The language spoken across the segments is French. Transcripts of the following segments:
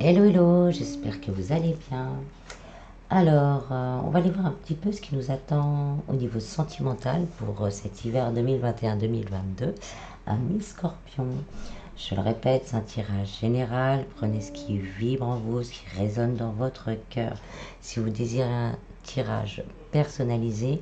Hello, hello, j'espère que vous allez bien. Alors, on va aller voir un petit peu ce qui nous attend au niveau sentimental pour cet hiver 2021-2022 à mi-scorpion. Je le répète, c'est un tirage général. Prenez ce qui vibre en vous, ce qui résonne dans votre cœur. Si vous désirez un tirage personnalisé,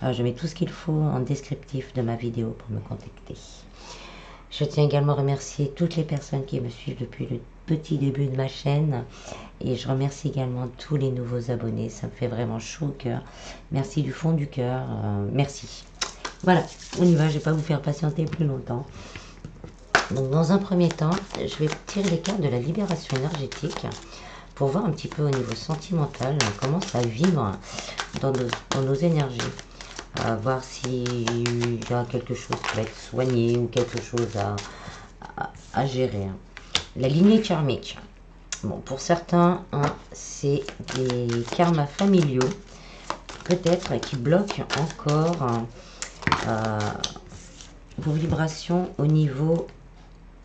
je mets tout ce qu'il faut en descriptif de ma vidéo pour me contacter. Je tiens également à remercier toutes les personnes qui me suivent depuis le petit début de ma chaîne et je remercie également tous les nouveaux abonnés, ça me fait vraiment chaud au cœur. Merci du fond du cœur, merci. Voilà, on y va, je ne vais pas vous faire patienter plus longtemps. Donc dans un premier temps, je vais tirer les cartes de la libération énergétique pour voir un petit peu au niveau sentimental comment ça vibre dans nos énergies. Voir s'il y a quelque chose qui va être soigné ou quelque chose à gérer. La lignée karmique. Bon, pour certains, c'est des karmas familiaux, peut-être, qui bloquent encore vos vibrations au niveau...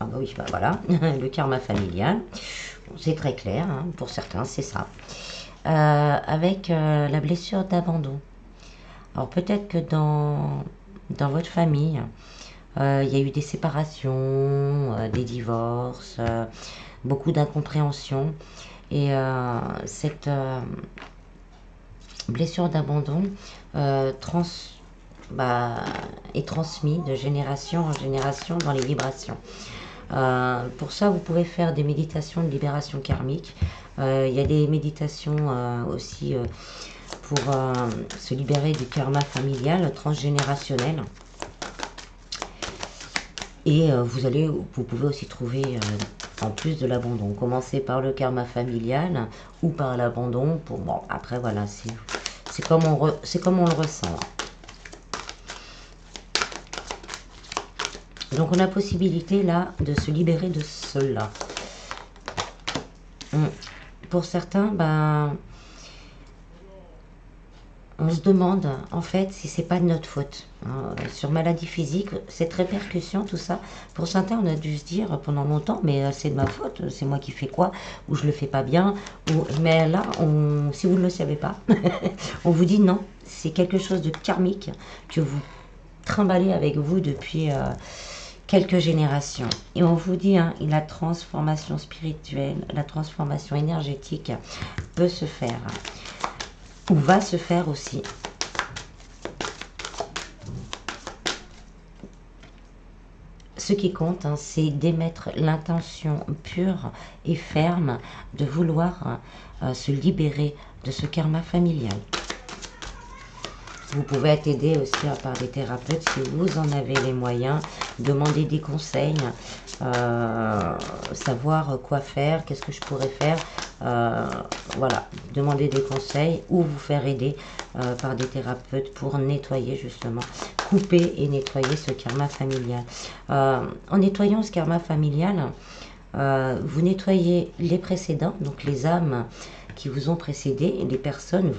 Ah bah oui, bah voilà, le karma familial. Bon, c'est très clair, pour certains, c'est ça. Avec la blessure d'abandon. Alors peut-être que dans votre famille, il y a eu des séparations, des divorces, beaucoup d'incompréhension. Et cette blessure d'abandon est transmise de génération en génération dans les vibrations. Pour ça, vous pouvez faire des méditations de libération karmique. Il y a des méditations aussi pour se libérer du karma familial transgénérationnel. Et vous pouvez aussi trouver, en plus de l'abandon, commencer par le karma familial ou par l'abandon. Bon, après voilà, c'est comme on le ressent. Donc on a possibilité là de se libérer de cela. Pour certains, on se demande en fait si c'est pas de notre faute. Sur maladie physique, cette répercussion, tout ça, pour certains on a dû se dire pendant longtemps, mais c'est de ma faute, c'est moi qui fais quoi, ou je le fais pas bien, mais là, si vous ne le savez pas, on vous dit non, c'est quelque chose de karmique que vous trimballez avec vous depuis quelques générations. Et on vous dit, la transformation spirituelle, la transformation énergétique peut se faire. Ou va se faire aussi. Ce qui compte, c'est d'émettre l'intention pure et ferme de vouloir se libérer de ce karma familial. Vous pouvez être aidé aussi par des thérapeutes si vous en avez les moyens, demander des conseils, savoir quoi faire, qu'est-ce que je pourrais faire, voilà, demander des conseils ou vous faire aider par des thérapeutes pour nettoyer justement, couper et nettoyer ce karma familial. En nettoyant ce karma familial, vous nettoyez les précédents, donc les âmes qui vous ont précédé, les personnes,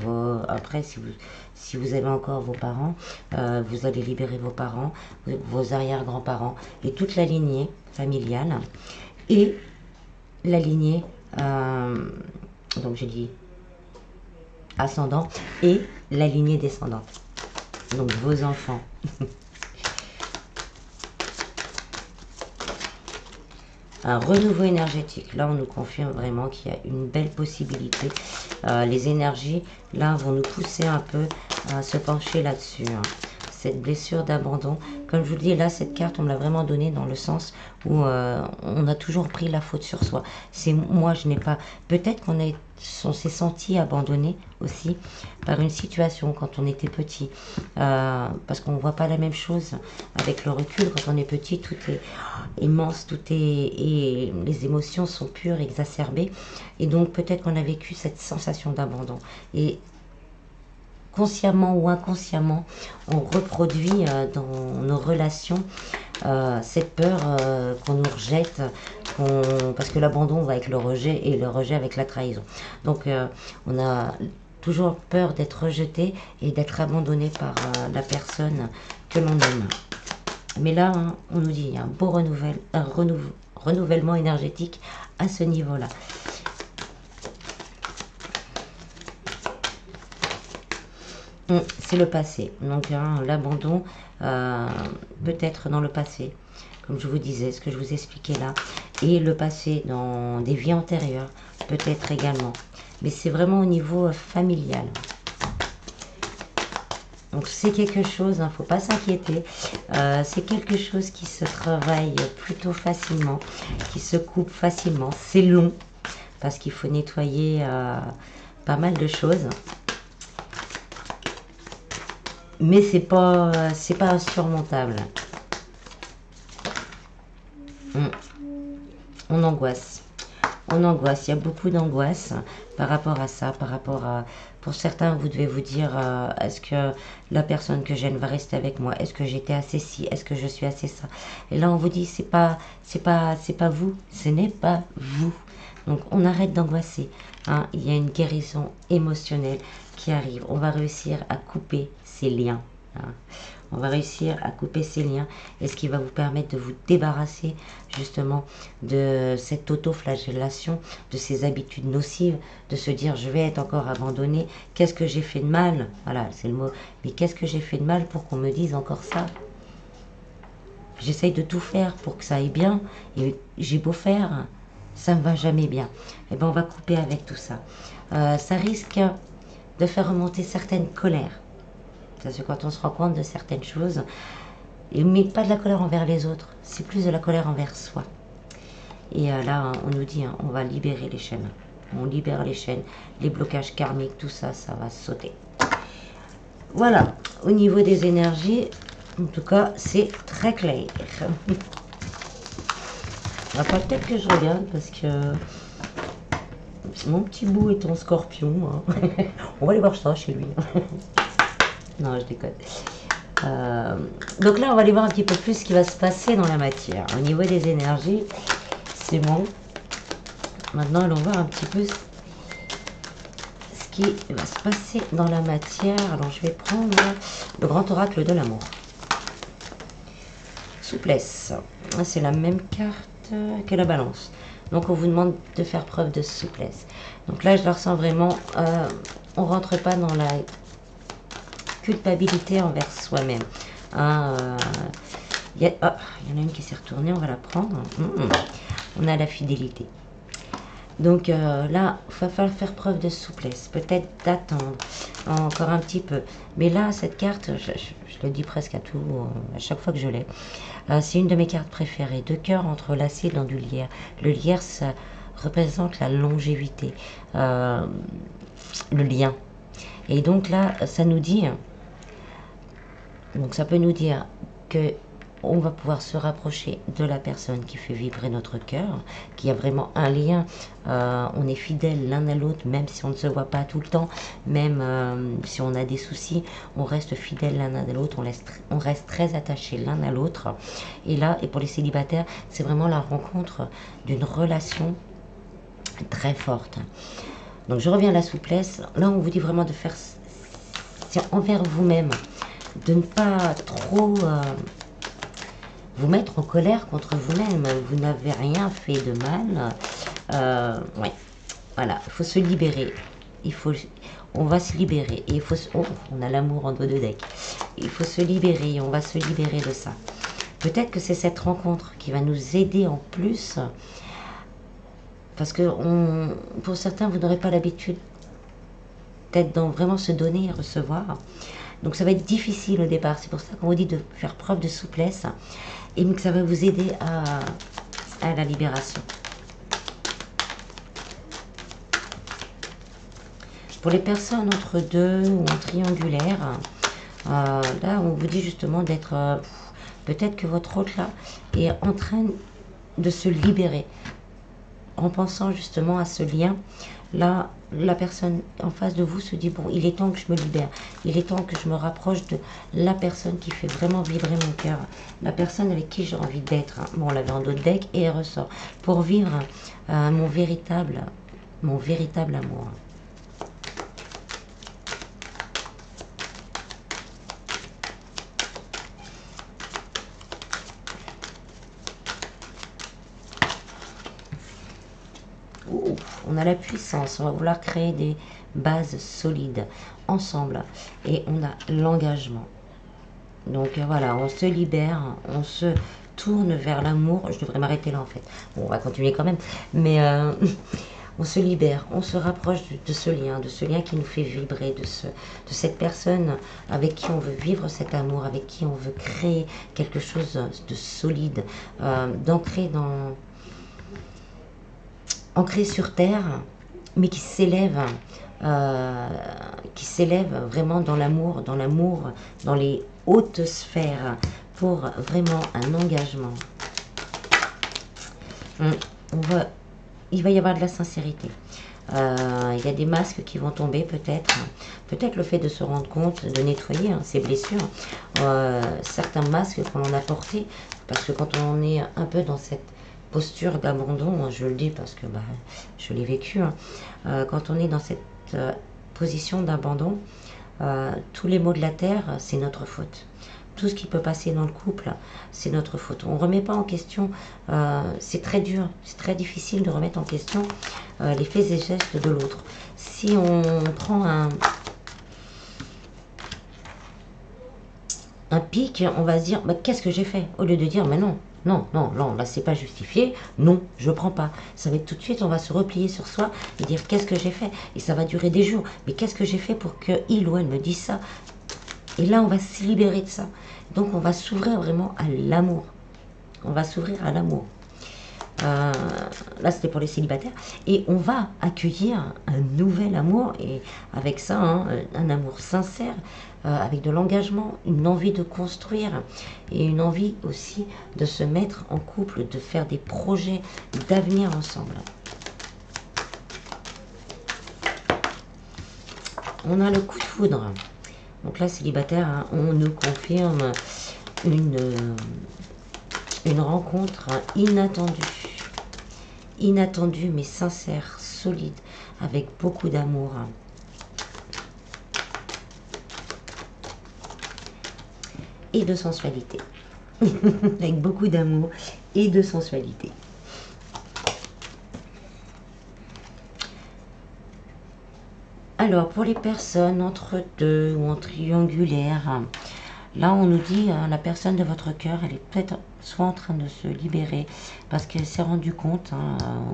après si vous avez encore vos parents, vous allez libérer vos parents, vos arrière-grands-parents et toute la lignée familiale et la lignée, donc j'ai dit ascendant et la lignée descendante, donc vos enfants. Un renouveau énergétique. Là, on nous confirme vraiment qu'il y a une belle possibilité. Les énergies, là, vont nous pousser un peu à se pencher là-dessus. Cette blessure d'abandon, comme je vous le dis, là, cette carte, on me l'a vraiment donnée dans le sens où on a toujours pris la faute sur soi. C'est moi, je n'ai pas... Peut-être on s'est senti abandonné aussi par une situation quand on était petit. Parce qu'on ne voit pas la même chose avec le recul. Quand on est petit, tout est immense, et les émotions sont pures, exacerbées. Et donc, peut-être qu'on a vécu cette sensation d'abandon. Et consciemment ou inconsciemment, on reproduit dans nos relations cette peur qu'on nous rejette, parce que l'abandon va avec le rejet et le rejet avec la trahison. Donc on a toujours peur d'être rejeté et d'être abandonné par la personne que l'on aime. Mais là, on nous dit un beau renouvellement énergétique à ce niveau-là. C'est le passé. Donc hein, l'abandon peut être dans le passé, comme je vous disais, ce que je vous expliquais là. Et le passé dans des vies antérieures, peut-être également. Mais c'est vraiment au niveau familial. Donc c'est quelque chose, il ne faut pas s'inquiéter. C'est quelque chose qui se travaille plutôt facilement, qui se coupe facilement. C'est long, parce qu'il faut nettoyer pas mal de choses. Mais c'est pas insurmontable. On angoisse. On angoisse. Il y a beaucoup d'angoisse par rapport à ça, par rapport à... Pour certains, vous devez vous dire, est-ce que la personne que j'aime va rester avec moi? Est-ce que j'étais assez ci? Est-ce que je suis assez ça? Et là, on vous dit, c'est pas vous. Ce n'est pas vous. Donc, on arrête d'angoisser. Hein. Il y a une guérison émotionnelle qui arrive. On va réussir à couper ces liens. Hein. On va réussir à couper ces liens et ce qui va vous permettre de vous débarrasser justement de cette auto-flagellation, de ces habitudes nocives, de se dire je vais être encore abandonné, qu'est-ce que j'ai fait de mal? Voilà, c'est le mot. Mais qu'est-ce que j'ai fait de mal pour qu'on me dise encore ça? J'essaye de tout faire pour que ça aille bien et j'ai beau faire, ça ne va jamais bien. Et bien on va couper avec tout ça. Ça risque de faire remonter certaines colères. Parce que quand on se rend compte de certaines choses, mais pas de la colère envers les autres, c'est plus de la colère envers soi. Et là, on nous dit, hein, on va libérer les chaînes. On libère les chaînes, les blocages karmiques, tout ça, ça va sauter. Voilà, au niveau des énergies, en tout cas, c'est très clair. Enfin, peut-être que je regarde parce que mon petit bout est en scorpion. Hein. On va aller voir ça chez lui. Non, je déconne. Donc là, on va aller voir un petit peu plus ce qui va se passer dans la matière. Au niveau des énergies, c'est bon. Maintenant, allons voir un petit peu ce qui va se passer dans la matière. Alors, je vais prendre le grand oracle de l'amour. Souplesse. C'est la même carte que la balance. Donc, on vous demande de faire preuve de souplesse. Donc là, je la ressens vraiment. On rentre pas dans la culpabilité envers soi-même. Hein, y en a une qui s'est retournée, on va la prendre. On a la fidélité. Donc là, il va falloir faire preuve de souplesse, peut-être d'attendre encore un petit peu. Mais là, cette carte, je le dis presque à chaque fois que je l'ai, c'est une de mes cartes préférées. Deux cœurs entrelacés dans du lierre. Le lierre, ça représente la longévité, le lien. Et donc là, ça nous dit... Donc ça peut nous dire que on va pouvoir se rapprocher de la personne qui fait vibrer notre cœur, qui a vraiment un lien. On est fidèles l'un à l'autre, même si on ne se voit pas tout le temps, même si on a des soucis, on reste fidèles l'un à l'autre, on reste très attachés l'un à l'autre. Et là, et pour les célibataires, c'est vraiment la rencontre d'une relation très forte. Donc je reviens à la souplesse. Là, on vous dit vraiment de faire... C'est envers vous-même. De ne pas trop vous mettre en colère contre vous-même. Vous n'avez rien fait de mal. Ouais. Voilà, il faut se libérer. On va se libérer. Et il faut on a l'amour en dos de deck. Il faut se libérer. On va se libérer de ça. Peut-être que c'est cette rencontre qui va nous aider en plus. Parce que pour certains, vous n'aurez pas l'habitude d'être dans vraiment se donner et recevoir. Donc ça va être difficile au départ. C'est pour ça qu'on vous dit de faire preuve de souplesse et que ça va vous aider à la libération. Pour les personnes entre deux ou en triangulaire, là on vous dit justement d'être... peut-être que votre hôte là est en train de se libérer. En pensant justement à ce lien, là, la personne en face de vous se dit, bon, il est temps que je me libère. Il est temps que je me rapproche de la personne qui fait vraiment vibrer mon cœur. La personne avec qui j'ai envie d'être. Bon, on l'avait en dos de deck et elle ressort. Pour vivre mon véritable amour. on a la puissance, on va vouloir créer des bases solides ensemble. Et on a l'engagement. Donc voilà, on se libère, on se tourne vers l'amour. Je devrais m'arrêter là en fait. Bon, on va continuer quand même. Mais on se libère, on se rapproche de ce lien qui nous fait vibrer, de cette personne avec qui on veut vivre cet amour, avec qui on veut créer quelque chose de solide, ancré sur terre, mais qui s'élève vraiment dans l'amour, dans les hautes sphères, pour vraiment un engagement. Il va y avoir de la sincérité. Il y a des masques qui vont tomber peut-être. Peut-être le fait de se rendre compte, de nettoyer ses blessures. Certains masques qu'on a portés, parce que quand on est un peu dans cette posture d'abandon, je le dis parce que je l'ai vécu, quand on est dans cette position d'abandon, tous les maux de la terre, c'est notre faute. Tout ce qui peut passer dans le couple, c'est notre faute. On ne remet pas en question, c'est très dur, c'est très difficile de remettre en question les faits et gestes de l'autre. Si on prend un pic, on va se dire, qu'est-ce que j'ai fait? Au lieu de dire, mais non, là c'est pas justifié, non, je prends pas. Ça va être tout de suite, on va se replier sur soi et dire, qu'est-ce que j'ai fait? Et ça va durer des jours. Mais qu'est-ce que j'ai fait pour que il ou elle me dise ça? Et là, on va se libérer de ça. Donc, on va s'ouvrir vraiment à l'amour. On va s'ouvrir à l'amour. Là, c'était pour les célibataires. Et on va accueillir un nouvel amour. Et avec ça, un amour sincère, avec de l'engagement, une envie de construire. Et une envie aussi de se mettre en couple, de faire des projets d'avenir ensemble. On a le coup de foudre. Donc là, célibataire, on nous confirme une rencontre inattendue. Inattendue, mais sincère, solide, avec beaucoup d'amour. Et de sensualité. Avec beaucoup d'amour et de sensualité. Alors, pour les personnes entre deux ou en triangulaire, là, on nous dit, la personne de votre cœur, elle est peut-être soit en train de se libérer, parce qu'elle s'est rendue compte,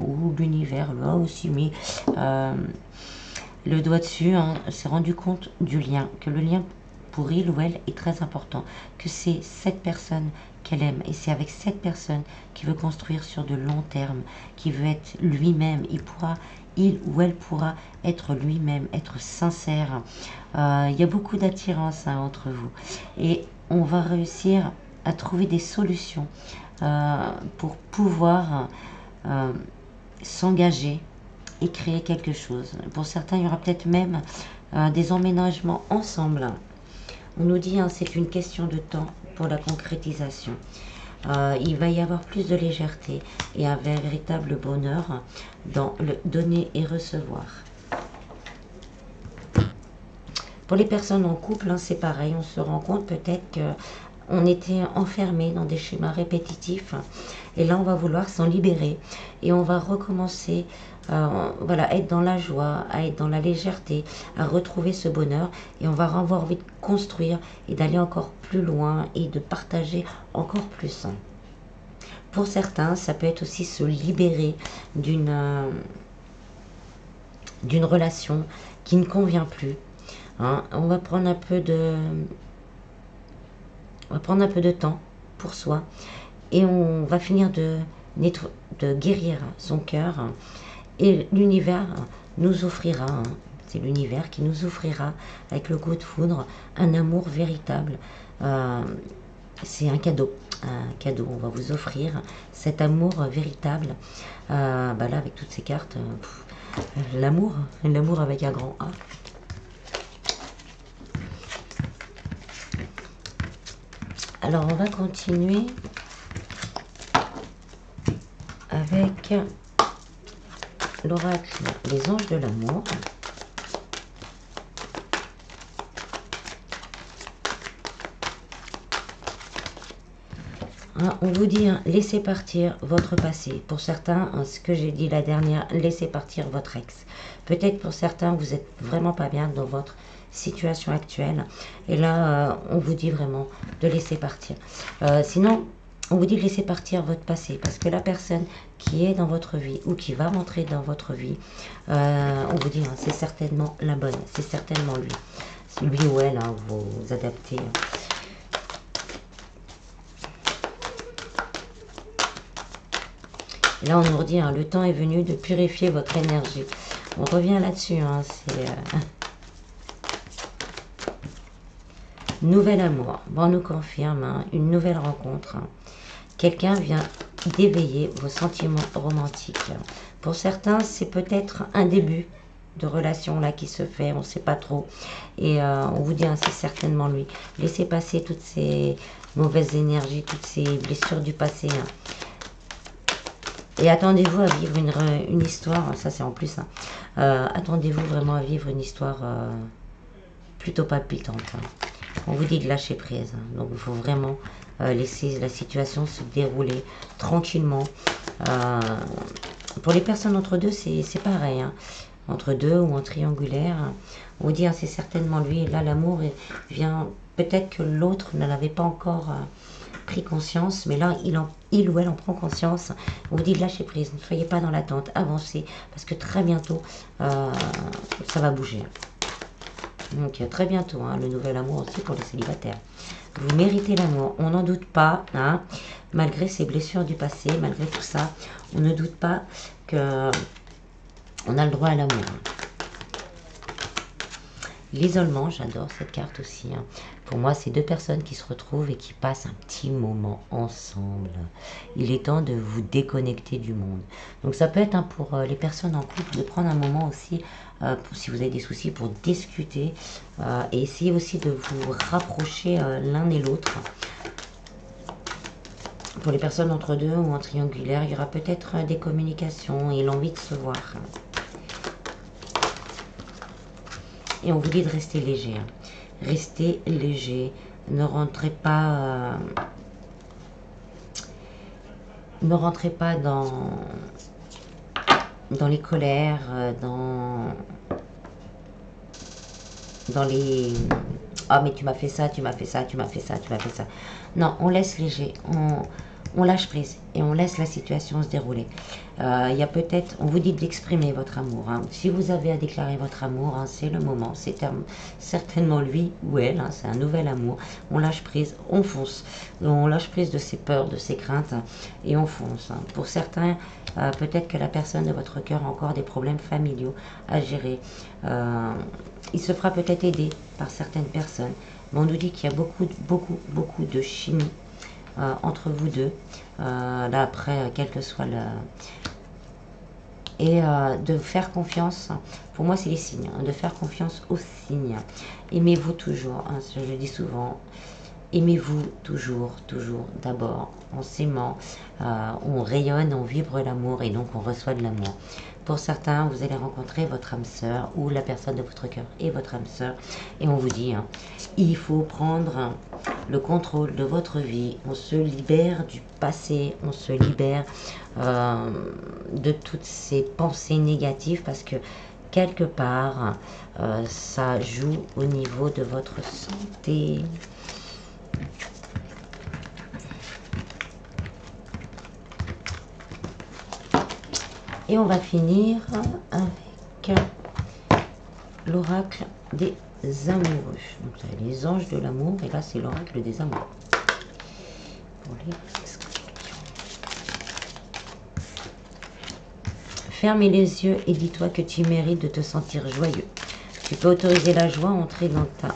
ou l'univers lui a aussi mis le doigt dessus, s'est rendu compte du lien, que le lien pour il ou elle est très important, que c'est cette personne qu'elle aime, et c'est avec cette personne qui veut construire sur de long terme, qui veut être lui-même. Il ou elle pourra être lui-même, être sincère. Il y a beaucoup d'attirance entre vous. Et on va réussir à trouver des solutions pour pouvoir s'engager et créer quelque chose. Pour certains, il y aura peut-être même des emménagements ensemble. On nous dit c'est une question de temps pour la concrétisation. Il va y avoir plus de légèreté et un véritable bonheur dans le donner et recevoir. Pour les personnes en couple, c'est pareil, on se rend compte peut-être qu'on était enfermé dans des schémas répétitifs et là on va vouloir s'en libérer et on va recommencer voilà, être dans la joie, à être dans la légèreté, à retrouver ce bonheur et on va avoir envie de construire et d'aller encore plus loin et de partager encore plus. Pour certains, ça peut être aussi se libérer d'une relation qui ne convient plus. On va prendre un peu de temps pour soi et on va finir de guérir son cœur. Et l'univers nous offrira, c'est l'univers qui nous offrira, avec le coup de foudre, un amour véritable. C'est un cadeau, on va vous offrir cet amour véritable. Là, avec toutes ces cartes, l'amour avec un grand A. Alors, on va continuer avec l'oracle des anges de l'amour. Hein, on vous dit, hein, laissez partir votre passé. Pour certains, hein, ce que j'ai dit la dernière, laissez partir votre ex. Peut-être pour certains, vous êtes vraiment pas bien dans votre situation actuelle. Et là, on vous dit vraiment de laisser partir. Sinon, on vous dit de laisser partir votre passé. Parce que la personne qui est dans votre vie ou qui va rentrer dans votre vie, on vous dit, hein, c'est certainement la bonne. C'est certainement lui. C'est lui ou elle, hein, vous vous adaptez. Et là, on nous redit, hein, le temps est venu de purifier votre énergie. On revient là-dessus. Hein, c'est nouvel amour. Bon, on nous confirme hein, une nouvelle rencontre. Hein. Quelqu'un vient d'éveiller vos sentiments romantiques. Pour certains, c'est peut-être un début de relation là qui se fait, on ne sait pas trop. Et on vous dit, hein, c'est certainement lui. Laissez passer toutes ces mauvaises énergies, toutes ces blessures du passé. Hein. Et attendez-vous à vivre une histoire, ça c'est en plus, hein. Attendez-vous vraiment à vivre une histoire plutôt palpitante. Hein. On vous dit de lâcher prise, hein. Donc il faut vraiment laisser la situation se dérouler tranquillement. Pour les personnes entre deux, c'est pareil. Hein. Entre deux ou en triangulaire, hein. On vous dit, hein, c'est certainement lui. Et là, l'amour vient, peut-être que l'autre ne l'avait pas encore pris conscience, mais là, il ou elle en prend conscience. On vous dit de lâcher prise, ne soyez pas dans l'attente, avancez, parce que très bientôt, ça va bouger. Donc, très bientôt, hein, le nouvel amour aussi pour les célibataires. Vous méritez l'amour, on n'en doute pas, hein, malgré ces blessures du passé, malgré tout ça, on ne doute pas que on a le droit à l'amour. L'isolement, j'adore cette carte aussi. Hein. Pour moi, c'est deux personnes qui se retrouvent et qui passent un petit moment ensemble. Il est temps de vous déconnecter du monde. Donc ça peut être hein, pour les personnes en couple de prendre un moment aussi, si vous avez des soucis, pour discuter et essayer aussi de vous rapprocher l'un et l'autre. Pour les personnes entre deux ou en triangulaire, il y aura peut-être des communications et l'envie de se voir. Et on vous dit de rester léger. Hein. Restez léger. Ne rentrez pas, dans les colères, dans les ah mais tu m'as fait ça, tu m'as fait ça, tu m'as fait ça, tu m'as fait ça. Non, on laisse léger. On lâche prise et on laisse la situation se dérouler. Il y a peut-être, on vous dit d'exprimer votre amour. Hein. Si vous avez à déclarer votre amour, hein, c'est le moment. C'est certainement lui ou elle. Hein, c'est un nouvel amour. On lâche prise, on fonce. On lâche prise de ses peurs, de ses craintes hein, et on fonce. Hein. Pour certains, peut-être que la personne de votre cœur a encore des problèmes familiaux à gérer. Il se fera peut-être aider par certaines personnes. Mais on nous dit qu'il y a beaucoup de chimie entre vous deux, là après, quel que soit le... Et de faire confiance, pour moi c'est les signes, hein, de faire confiance aux signes. Aimez-vous toujours, hein, je le dis souvent, aimez-vous toujours d'abord, en s'aimant, on rayonne, on vibre l'amour et donc on reçoit de l'amour. Pour certains, vous allez rencontrer votre âme sœur ou la personne de votre cœur et votre âme sœur. Et on vous dit, hein, il faut prendre le contrôle de votre vie. On se libère du passé, on se libère de toutes ces pensées négatives parce que quelque part, ça joue au niveau de votre santé. Et on va finir avec l'oracle des amoureux. Donc là, les anges de l'amour, et là c'est l'oracle des amoureux. Pour les inscriptions. Fermez les yeux et dis-toi que tu mérites de te sentir joyeux. Tu peux autoriser la joie à entrer dans ta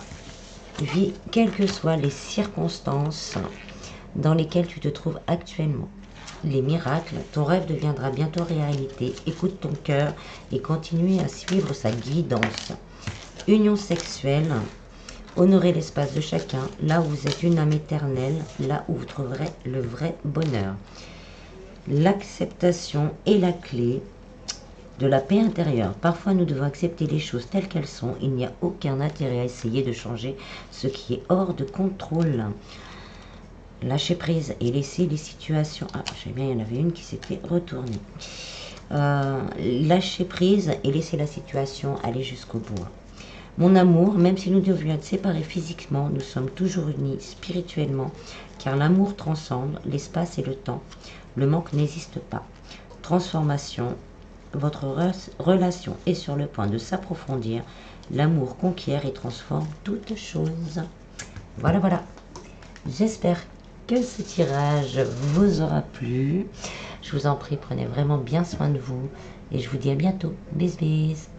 vie, quelles que soient les circonstances dans lesquelles tu te trouves actuellement. Les miracles, ton rêve deviendra bientôt réalité. Écoute ton cœur et continue à suivre sa guidance. Union sexuelle, honorez l'espace de chacun, là où vous êtes une âme éternelle, là où vous trouverez le vrai bonheur. L'acceptation est la clé de la paix intérieure. Parfois, nous devons accepter les choses telles qu'elles sont. Il n'y a aucun intérêt à essayer de changer ce qui est hors de contrôle. lâcher prise et laisser les situations... Ah, je sais bien, il y en avait une qui s'était retournée. Lâcher prise et laisser la situation aller jusqu'au bout. Mon amour, même si nous devions être séparés physiquement, nous sommes toujours unis spirituellement, car l'amour transcende l'espace et le temps. Le manque n'existe pas. Transformation, votre relation est sur le point de s'approfondir. L'amour conquiert et transforme toute chose. Voilà, voilà. J'espère que ce tirage vous aura plu. Je vous en prie, prenez vraiment bien soin de vous. Et je vous dis à bientôt. Bis, bis.